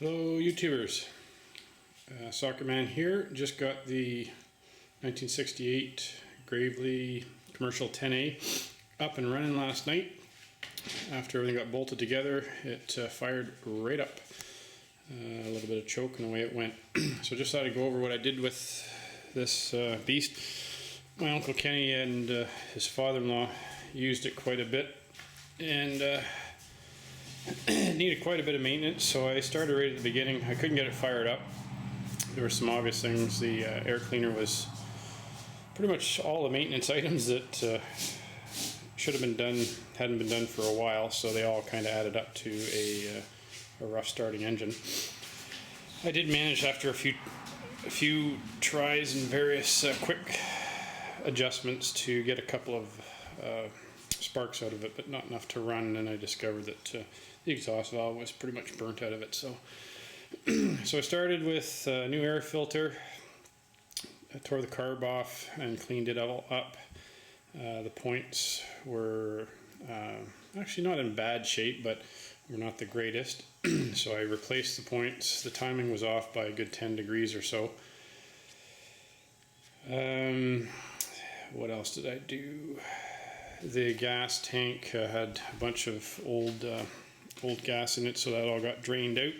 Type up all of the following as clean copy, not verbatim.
Hello YouTubers, Soccer Man here. Just got the 1968 Gravely Commercial 10A up and running last night. After everything got bolted together, it fired right up. A little bit of choke and away it went. So just thought I'd go over what I did with this beast. My Uncle Kenny and his father-in-law used it quite a bit, and it needed quite a bit of maintenance, so I started right at the beginning. I couldn't get it fired up. There were some obvious things. The air cleaner was pretty much all the maintenance items that should have been done, hadn't been done for a while, so they all kind of added up to a rough starting engine. I did manage, after a few tries and various quick adjustments, to get a couple of sparks out of it, but not enough to run, and I discovered that the exhaust valve was pretty much burnt out of it. So so I started with a new air filter. I tore the carb off and cleaned it all up. The points were actually not in bad shape, but were not the greatest. So I replaced the points. The timing was off by a good 10 degrees or so. What else did I do? The gas tank had a bunch of old gas in it, so that all got drained out.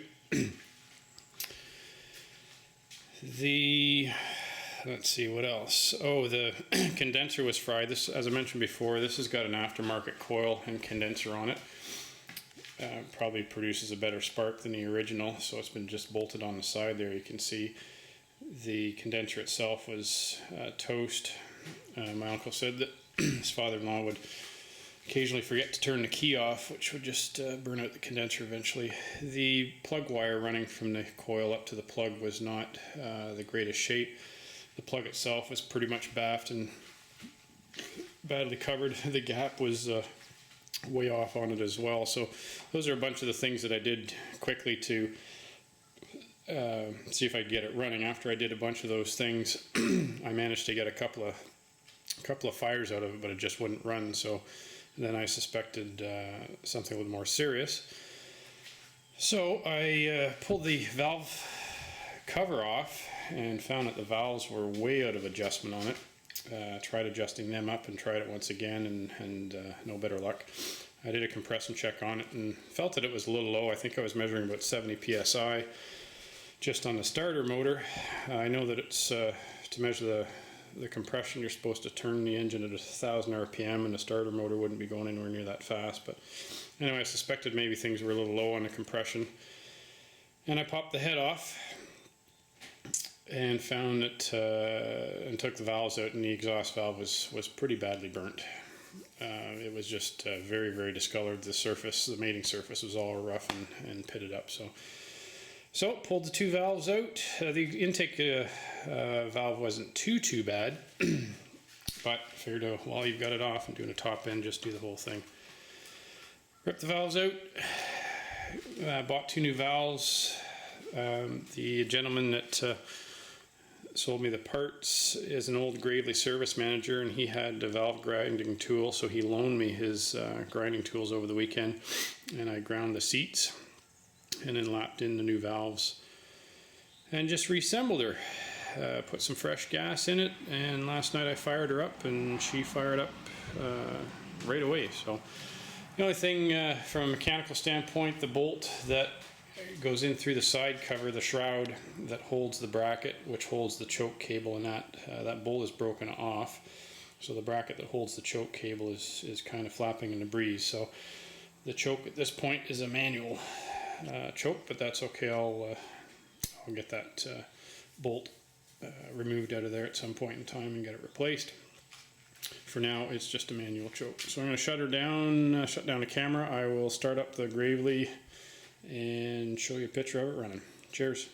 Let's see what else. Oh, the condenser was fried. This, as I mentioned before, this has got an aftermarket coil and condenser on it. Probably produces a better spark than the original, so it's been just bolted on the side there. You can see the condenser itself was toast. My uncle said that his father-in-law would occasionally forget to turn the key off, which would just burn out the condenser eventually. The plug wire running from the coil up to the plug was not the greatest shape. The plug itself was pretty much baffed and badly covered. The gap was way off on it as well. So those are a bunch of the things that I did quickly to see if I could get it running. After I did a bunch of those things, I managed to get a couple of fires out of it, but it just wouldn't run. So then I suspected something a little more serious. So I pulled the valve cover off and found that the valves were way out of adjustment on it. Tried adjusting them up and tried it once again, and no better luck. I did a compression check on it and felt that it was a little low. I think I was measuring about 70 psi just on the starter motor. I know that it's to measure the compression, you're supposed to turn the engine at 1,000 RPM, and the starter motor wouldn't be going anywhere near that fast. But anyway, I suspected maybe things were a little low on the compression, and I popped the head off and found that and took the valves out, and the exhaust valve was pretty badly burnt. It was just very, very discolored. The surface, the mating surface, was all rough and pitted up. So pulled the two valves out. The intake valve wasn't too bad, but I figured while you've got it off and doing a top end, just do the whole thing. Ripped the valves out. Bought two new valves. The gentleman that sold me the parts is an old Gravely service manager, and he had a valve grinding tool, so he loaned me his grinding tools over the weekend, and I ground the seats and then lapped in the new valves and just reassembled her. Put some fresh gas in it, and last night I fired her up, and she fired up right away. So the only thing from a mechanical standpoint, the bolt that goes in through the side cover, the shroud that holds the bracket, which holds the choke cable, and that bolt is broken off. So the bracket that holds the choke cable is kind of flapping in the breeze. So the choke at this point is a manual choke, but that's okay. I'll get that bolt removed out of there at some point in time and get it replaced. For now, it's just a manual choke. So I'm going to shut her down, shut down the camera. I will start up the Gravely and show you a picture of it running. Cheers.